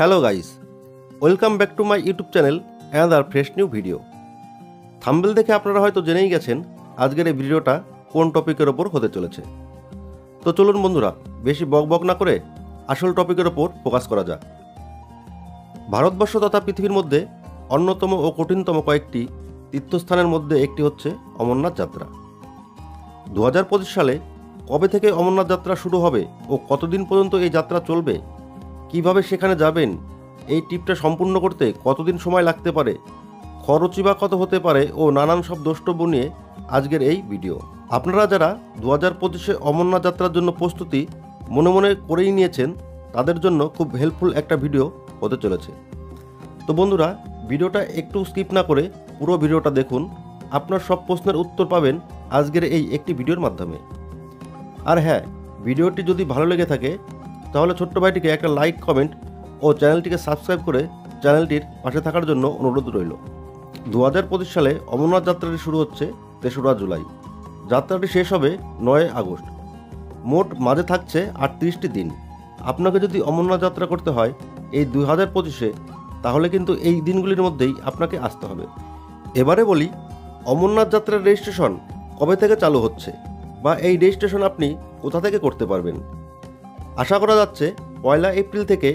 Hello guys, welcome back to my YouTube channel another fresh new video. Thumbnail দেখে আপনারা হয়তো জেনেই গেছেন আজকের এই ভিডিওটা কোন টপিকের ওপর হতে চলেছে। তো চলুন বন্ধুরা, বেশি বকবক না করে আসল টপিকের ওপর ফোকাস করা যাক। ভারতবর্ষ তথা পৃথিবীর মধ্যে অন্যতম ও কঠিনতম কয়েকটি তীর্থস্থানের মধ্যে একটি হচ্ছে অমরনাথ যাত্রা। 2025 সালে কবে থেকে অমরনাথ যাত্রা শুরু হবে ও কতদিন পর্যন্ত এই যাত্রা চলবে, কিভাবে সেখানে যাবেন, এই ট্রিপটা সম্পূর্ণ করতে কতদিন সময় লাগতে পারে, খরচই বা কত হতে পারে ও নানান সব দ্রষ্টব্য নিয়ে আজকের এই ভিডিও। আপনারা যারা 2025-এ অমরনাথ যাত্রার জন্য প্রস্তুতি মনে মনে করেই নিয়েছেন তাদের জন্য খুব হেল্পফুল একটা ভিডিও হতে চলেছে। তো বন্ধুরা, ভিডিওটা একটু স্কিপ না করে পুরো ভিডিওটা দেখুন, আপনার সব প্রশ্নের উত্তর পাবেন আজকের এই একটি ভিডিওর মাধ্যমে। আর হ্যাঁ, ভিডিওটি যদি ভালো লেগে থাকে তাহলে ছোট্ট ভাইটিকে একটা লাইক, কমেন্ট ও চ্যানেলটিকে সাবস্ক্রাইব করে চ্যানেলটির পাশে থাকার জন্য অনুরোধ রইল। 2025 সালে অমরনাথ যাত্রাটি শুরু হচ্ছে 3রা জুলাই, যাত্রাটি শেষ হবে 9 আগস্ট। মোট মাঝে থাকছে 38টি দিন। আপনাকে যদি অমরনাথ যাত্রা করতে হয় এই 2025-এ, তাহলে কিন্তু এই দিনগুলির মধ্যেই আপনাকে আসতে হবে। এবারে বলি, অমরনাথ যাত্রার রেজিস্ট্রেশন কবে থেকে চালু হচ্ছে বা এই রেজিস্ট্রেশন আপনি কোথা থেকে করতে পারবেন। আশা করা যাচ্ছে 1 এপ্রিল থেকে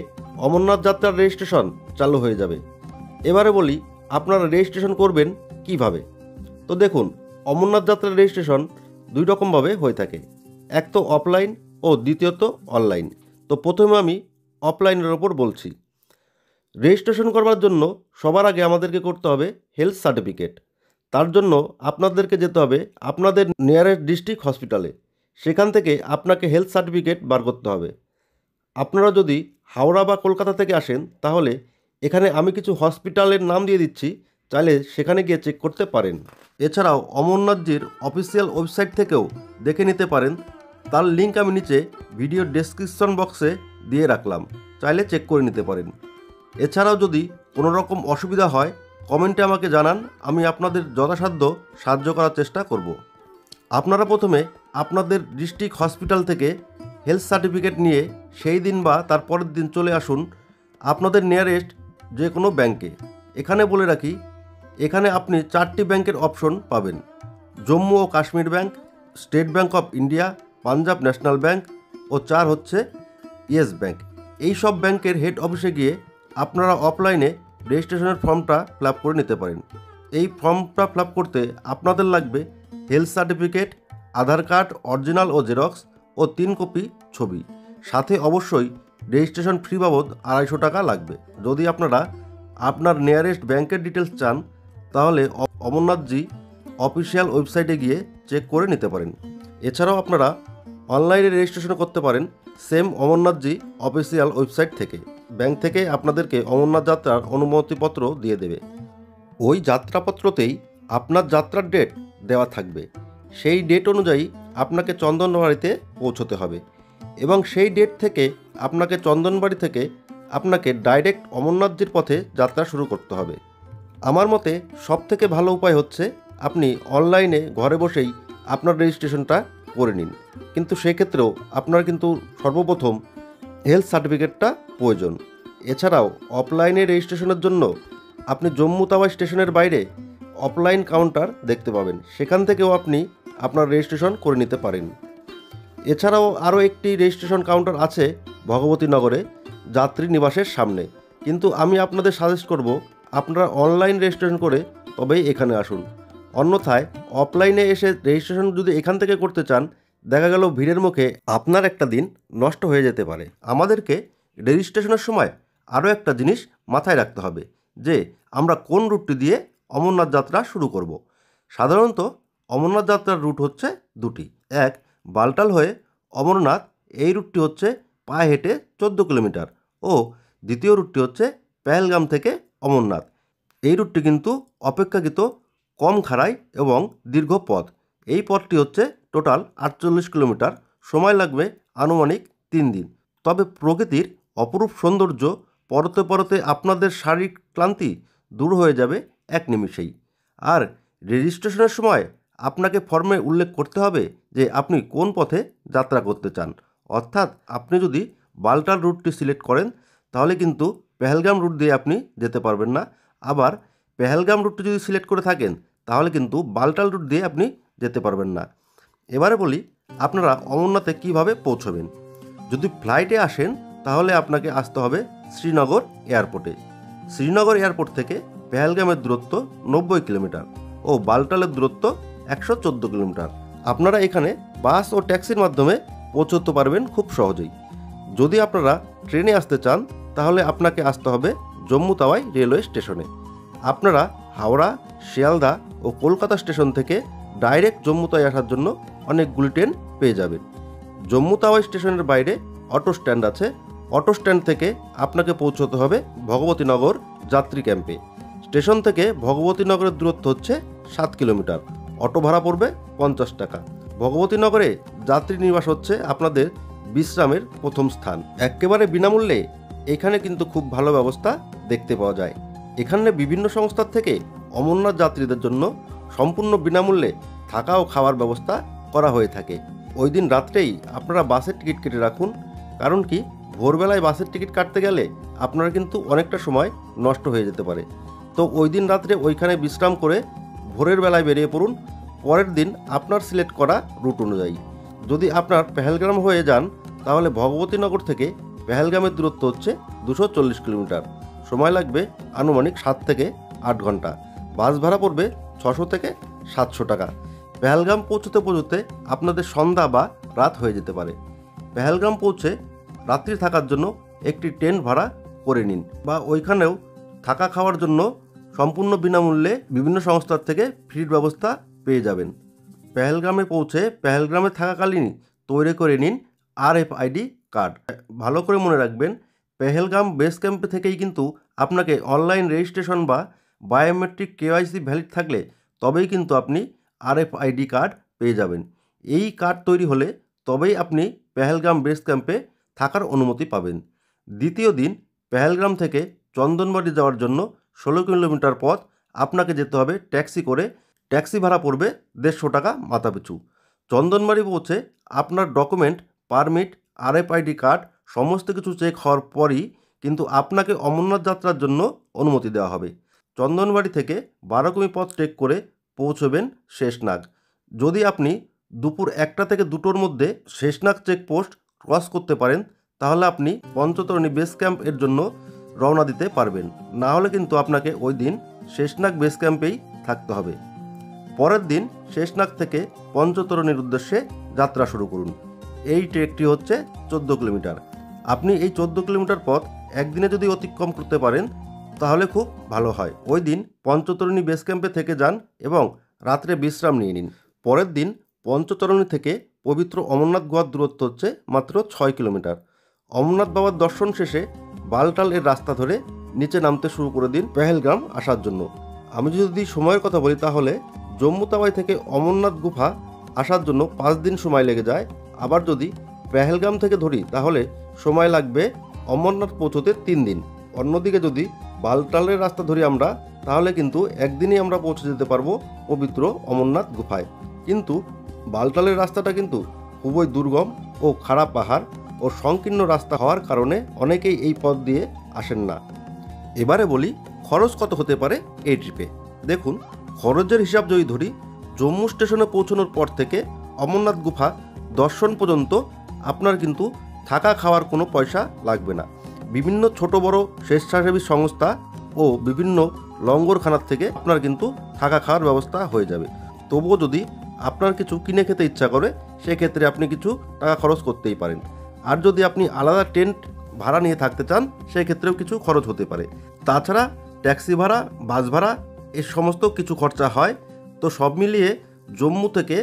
অমরনাথ যাত্রার রেজিস্ট্রেশন চালু হয়ে যাবে। এবারে বলি, আপনারা রেজিস্ট্রেশন করবেন কিভাবে। তো দেখুন, অমরনাথ যাত্রার রেজিস্ট্রেশন দুই রকমভাবে হয়ে থাকে, এক তো অফলাইন ও দ্বিতীয়ত অনলাইন। তো প্রথমে আমি অফলাইনের ওপর বলছি। রেজিস্ট্রেশন করবার জন্য সবার আগে আমাদেরকে করতে হবে হেলথ সার্টিফিকেট। তার জন্য আপনাদেরকে যেতে হবে আপনাদের নিয়ারেস্ট ডিস্ট্রিক্ট হসপিটালে, সেখান থেকে আপনাকে হেলথ সার্টিফিকেট বার করতে হবে। আপনারা যদি হাওড়া বা কলকাতা থেকে আসেন তাহলে এখানে আমি কিছু হসপিটালের নাম দিয়ে দিচ্ছি, চাইলে সেখানে গিয়ে চেক করতে পারেন। এছাড়াও অমরনাথজির অফিসিয়াল ওয়েবসাইট থেকেও দেখে নিতে পারেন, তার লিঙ্ক আমি নিচে ভিডিও ডেসক্রিপশন বক্সে দিয়ে রাখলাম, চাইলে চেক করে নিতে পারেন। এছাড়াও যদি কোনো রকম অসুবিধা হয় কমেন্টে আমাকে জানান, আমি আপনাদের যথাসাধ্য সাহায্য করার চেষ্টা করব। আপনারা প্রথমে আপনাদের ডিস্ট্রিক্ট হসপিটাল থেকে হেলথ সার্টিফিকেট নিয়ে সেই দিন বা তার পরের দিন চলে আসুন আপনাদের নিয়ারেস্ট যে কোনো ব্যাংকে। এখানে বলে রাখি, এখানে আপনি 4টি ব্যাংকের অপশন পাবেন: জম্মু ও Kashmir Bank, State Bank of India, Punjab National Bank ও 4 হচ্ছে ইয়েস ব্যাংক। এই সব ব্যাংকের হেড অফিসে গিয়ে আপনারা অফলাইনে রেজিস্ট্রেশনের ফর্মটা ফিল আপ করে নিতে পারেন। এই ফর্মটা ফিল আপ করতে আপনাদের লাগবে হেলথ সার্টিফিকেট, আধার কার্ড অরিজিনাল ও জেরক্স ও 3 কপি ছবি, সাথে অবশ্যই রেজিস্ট্রেশন ফি বাবদ 250 টাকা লাগবে। যদি আপনারা আপনার নিয়ারেস্ট ব্যাংকের ডিটেলস চান তাহলে অমরনাথজি অফিসিয়াল ওয়েবসাইটে গিয়ে চেক করে নিতে পারেন। এছাড়াও আপনারা অনলাইনে রেজিস্ট্রেশন করতে পারেন সেম অমরনাথজি অফিসিয়াল ওয়েবসাইট থেকে। ব্যাংক থেকে আপনাদেরকে অমরনাথ যাত্রার অনুমতিপত্র দিয়ে দেবে। ওই যাত্রাপত্রতেই আপনার যাত্রার ডেট দেওয়া থাকবে। সেই ডেট অনুযায়ী আপনাকে চন্দনবাড়িতে পৌঁছতে হবে এবং সেই ডেট থেকে আপনাকে চন্দনবাড়ি থেকে আপনাকে ডাইরেক্ট অমরনাথজির পথে যাত্রা শুরু করতে হবে। আমার মতে সবথেকে ভালো উপায় হচ্ছে আপনি অনলাইনে ঘরে বসেই আপনার রেজিস্ট্রেশনটা করে নিন, কিন্তু সেক্ষেত্রেও আপনার কিন্তু সর্বপ্রথম হেলথ সার্টিফিকেটটা প্রয়োজন। এছাড়াও অফলাইনে রেজিস্ট্রেশনের জন্য আপনি জম্মু তাওয়াই স্টেশনের বাইরে অফলাইন কাউন্টার দেখতে পাবেন, সেখান থেকেও আপনি আপনার রেজিস্ট্রেশন করে নিতে পারেন। এছাড়াও আরও একটি রেজিস্ট্রেশন কাউন্টার আছে ভগবতীনগরে যাত্রী নিবাসের সামনে, কিন্তু আমি আপনাদের সাজেস্ট করব আপনারা অনলাইন রেজিস্ট্রেশন করে তবেই এখানে আসুন। অন্যথায় অফলাইনে এসে রেজিস্ট্রেশন যদি এখান থেকে করতে চান, দেখা গেল ভিড়ের মুখে আপনার একটা দিন নষ্ট হয়ে যেতে পারে। আমাদেরকে রেজিস্ট্রেশনের সময় আরও একটা জিনিস মাথায় রাখতে হবে যে আমরা কোন রুটটি দিয়ে অমরনাথ যাত্রা শুরু করব। সাধারণত অমরনাথ যাত্রার রুট হচ্ছে দুটি, এক বালটাল হয়ে অমরনাথ, এই রুটটি হচ্ছে পায়ে হেঁটে 14 কিলোমিটার, ও দ্বিতীয় রুটটি হচ্ছে পেহেলগাম থেকে অমরনাথ। এই রুটটি কিন্তু অপেক্ষাকৃত কম খাড়াই এবং দীর্ঘ পথ। এই পথটি হচ্ছে টোটাল 48 কিলোমিটার, সময় লাগবে আনুমানিক 3 দিন। তবে প্রকৃতির অপরূপ সৌন্দর্য পরতে পরতে আপনাদের শারীরিক ক্লান্তি দূর হয়ে যাবে এক নিমিষেই। আর রেজিস্ট্রেশনের সময় আপনাকে ফর্মে উল্লেখ করতে হবে যে আপনি কোন পথে যাত্রা করতে চান। অর্থাৎ আপনি যদি বালটাল রুটটি সিলেক্ট করেন তাহলে কিন্তু পেহেলগাম রুট দিয়ে আপনি যেতে পারবেন না। আবার পেহেলগাম রুটটি যদি সিলেক্ট করে থাকেন তাহলে কিন্তু বালটাল রুট দিয়ে আপনি যেতে পারবেন না। এবারে বলি আপনারা অমরনাথে কিভাবে পৌঁছবেন। যদি ফ্লাইটে আসেন তাহলে আপনাকে আসতে হবে শ্রীনগর এয়ারপোর্টে। শ্রীনগর এয়ারপোর্ট থেকে পেহেলগামের দূরত্ব 90 কিলোমিটার ও বালটালের দূরত্ব 114 কিলোমিটার। আপনারা এখানে বাস ও ট্যাক্সির মাধ্যমে পৌঁছতে পারবেন খুব সহজেই। যদি আপনারা ট্রেনে আসতে চান তাহলে আপনাকে আসতে হবে জম্মু তাওয়াই রেলওয়ে স্টেশনে। আপনারা হাওড়া, শিয়ালদা ও কলকাতা স্টেশন থেকে ডাইরেক্ট জম্মু তাওয়াই আসার জন্য অনেকগুলি ট্রেন পেয়ে যাবেন। জম্মু তাওয়াই স্টেশনের বাইরে অটো স্ট্যান্ড আছে। অটো স্ট্যান্ড থেকে আপনাকে পৌঁছতে হবে ভগবতীনগর যাত্রী ক্যাম্পে। স্টেশন থেকে ভগবতীনগরের দূরত্ব হচ্ছে 7 কিলোমিটার। অটো ভাড়া পড়বে 50 টাকা। ভগবতীনগরে যাত্রী নিবাস হচ্ছে আপনাদের বিশ্রামের প্রথম স্থান। একেবারে বিনামূল্যে এখানে কিন্তু খুব ভালো ব্যবস্থা দেখতে পাওয়া যায়। এখানে বিভিন্ন সংস্থার থেকে অমরনাথ যাত্রীদের জন্য সম্পূর্ণ বিনামূল্যে থাকা ও খাওয়ার ব্যবস্থা করা হয়ে থাকে। ওই দিন রাত্রেই আপনারা বাসের টিকিট কেটে রাখুন, কারণ কি ভোরবেলায় বাসের টিকিট কাটতে গেলে আপনারা কিন্তু অনেকটা সময় নষ্ট হয়ে যেতে পারে। তো ওই দিন রাত্রে ওইখানে বিশ্রাম করে ভোরের বেলায় বেরিয়ে পড়ুন পরের দিন আপনার সিলেক্ট করা রুট অনুযায়ী। যদি আপনার পেহেলগাম হয়ে যান তাহলে ভগবতীনগর থেকে পেহেলগামের দূরত্ব হচ্ছে 240 কিলোমিটার। সময় লাগবে আনুমানিক 7 থেকে 8 ঘন্টা। বাস ভাড়া পড়বে 600 থেকে 700 টাকা। পেহেলগাম পৌঁছতে পৌঁছতে আপনাদের সন্ধ্যা বা রাত হয়ে যেতে পারে। পেহেলগাম পৌঁছে রাত্রি থাকার জন্য একটি টেন্ট ভাড়া করে নিন, বা ওইখানেও থাকা খাওয়ার জন্য সম্পূর্ণ বিনামূল্যে বিভিন্ন সংস্থার থেকে ফ্রির ব্যবস্থা পেয়ে যাবেন। পেহেলগামে পৌঁছে পেহেলগামে থাকাকালীনই তৈরি করে নিন RFID কার্ড। ভালো করে মনে রাখবেন, পেহেলগাম বেস ক্যাম্পে থেকেই কিন্তু আপনাকে অনলাইন রেজিস্ট্রেশন বা বায়োমেট্রিক KYC ভ্যালিড থাকলে তবেই কিন্তু আপনি RFID কার্ড পেয়ে যাবেন। এই কার্ড তৈরি হলে তবেই আপনি পেহেলগাম বেস ক্যাম্পে থাকার অনুমতি পাবেন। দ্বিতীয় দিন পেহেলগাম থেকে চন্দনবাড়ি যাওয়ার জন্য 16 কিলোমিটার পথ আপনাকে যেতে হবে ট্যাক্সি করে। ট্যাক্সি ভাড়া পড়বে 150 টাকা মাথাপিছু। চন্দনবাড়ি পৌঁছে আপনার ডকুমেন্ট, পারমিট, RFID কার্ড সমস্ত কিছু চেক হওয়ার পরই কিন্তু আপনাকে অমরনাথ যাত্রার জন্য অনুমতি দেওয়া হবে। চন্দনবাড়ি থেকে 12 কিমি পথ ট্রেক করে পৌঁছবেন শেষনাগ। যদি আপনি দুপুর 1টা থেকে 2টোর মধ্যে শেষনাগ চেকপোস্ট ক্রস করতে পারেন তাহলে আপনি পঞ্চতরণী বেস ক্যাম্প এর জন্য রওনা দিতে পারবেন। না হলে কিন্তু আপনাকে ওই দিন শেষনাগ বেস ক্যাম্পেই থাকতে হবে। পরের দিন শেষনাগ থেকে পঞ্চতরণীর উদ্দেশ্যে যাত্রা শুরু করুন। এই ট্রেকটি হচ্ছে 14 কিলোমিটার। আপনি এই 14 কিলোমিটার পথ একদিনে যদি অতিক্রম করতে পারেন তাহলে খুব ভালো হয়। ওই দিন পঞ্চতরণী বেস ক্যাম্পে থেকে যান এবং রাত্রে বিশ্রাম নিয়ে নিন। পরের দিন পঞ্চতরণী থেকে পবিত্র অমরনাথ গুহার দূরত্ব হচ্ছে মাত্র 6 কিলোমিটার। অমরনাথ বাবার দর্শন শেষে বালটাল এর রাস্তা ধরে নিচে নামতে শুরু করে দিন পেহেলগাম আসার জন্য। আমি যদি সময়ের কথা বলি তাহলে জম্মু তাওয়াই থেকে অমরনাথ গুহা আসার জন্য 5 দিন সময় লেগে যায়। আবার যদি পেহেলগাম থেকে ধরি তাহলে সময় লাগবে অমরনাথ পৌঁছতে 3 দিন। অন্যদিকে যদি বালটালের রাস্তা ধরি আমরা তাহলে কিন্তু একদিনই আমরা পৌঁছে যেতে পারবো পবিত্র অমরনাথ গুহায়। কিন্তু বালটালের রাস্তাটা কিন্তু খুবই দুর্গম ও খারাপ পাহাড় ও সংকীর্ণ রাস্তা হওয়ার কারণে অনেকেই এই পথ দিয়ে আসেন না। এবারে বলি খরচ কত হতে পারে এই ট্রিপে। দেখুন, খরচের হিসাব যদি ধরি, জম্মু স্টেশনে পৌঁছানোর পর থেকে অমরনাথ গুহা দর্শন পর্যন্ত আপনার কিন্তু থাকা খাওয়ার কোনো পয়সা লাগবে না। বিভিন্ন ছোট বড় স্বেচ্ছাসেবী সংস্থা ও বিভিন্ন লঙ্গরখানার থেকে আপনার কিন্তু থাকা খাওয়ার ব্যবস্থা হয়ে যাবে। তবুও যদি আপনার কিছু কিনে খেতে ইচ্ছা করে সেক্ষেত্রে আপনি কিছু টাকা খরচ করতেই পারেন। আর যদি আপনি আলাদা টেন্ট ভাড়া নিয়ে থাকতে চান সেক্ষেত্রেও কিছু খরচ হতে পারে। তাছাড়া ট্যাক্সি ভাড়া, বাস ভাড়া এর সমস্ত কিছু খরচা হয়। তো সব মিলিয়ে জম্মু থেকে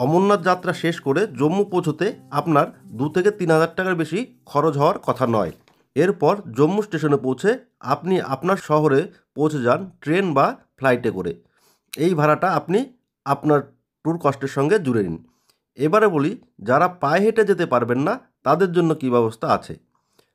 অমরনাথ যাত্রা শেষ করে জম্মু পৌঁছতে আপনার 2 থেকে 3 হাজার টাকার বেশি খরচ হওয়ার কথা নয়। এরপর জম্মু স্টেশনে পৌঁছে আপনি আপনার শহরে পৌঁছে যান ট্রেন বা ফ্লাইটে করে। এই ভাড়াটা আপনি আপনার ট্যুর কস্টের সঙ্গে জুড়ে নিন। এবারে বলি যারা পায়ে হেঁটে যেতে পারবেন না তাদের জন্য কী ব্যবস্থা আছে।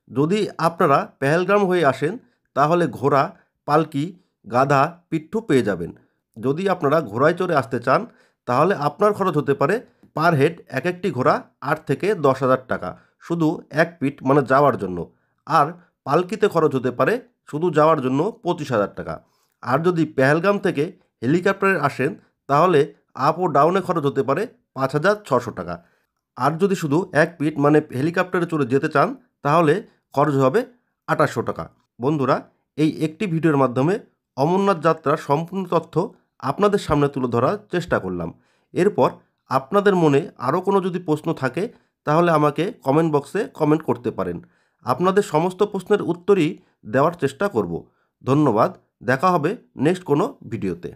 যদি আপনারা পেহেলগাম হয়ে আসেন তাহলে ঘোড়া, পালকি, গাধা, পিঠু পেয়ে যাবেন। যদি আপনারা ঘোড়ায় চড়ে আসতে চান তাহলে আপনার খরচ হতে পারে পার হেড একটি ঘোড়া 8 থেকে 10 হাজার টাকা শুধু এক পিঠ মানে যাওয়ার জন্য। আর পালকিতে খরচ হতে পারে শুধু যাওয়ার জন্য 25,000 টাকা। আর যদি পেহেলগাম থেকে হেলিকপ্টারে আসেন তাহলে আপ ও ডাউনে খরচ হতে পারে 5,600 টাকা। আর যদি শুধু এক পিট মানে হেলিকপ্টারে চড়ে যেতে চান তাহলে খরচ হবে 2,800 টাকা। বন্ধুরা, এই একটি ভিডিওর মাধ্যমে অমরনাথ যাত্রার সম্পূর্ণ তথ্য আপনাদের সামনে তুলে ধরার চেষ্টা করলাম। এরপর আপনাদের মনে আরও কোনো যদি প্রশ্ন থাকে তাহলে আমাকে কমেন্ট বক্সে কমেন্ট করতে পারেন। আপনাদের সমস্ত প্রশ্নের উত্তরই দেওয়ার চেষ্টা করব। ধন্যবাদ। দেখা হবে নেক্সট কোনো ভিডিওতে।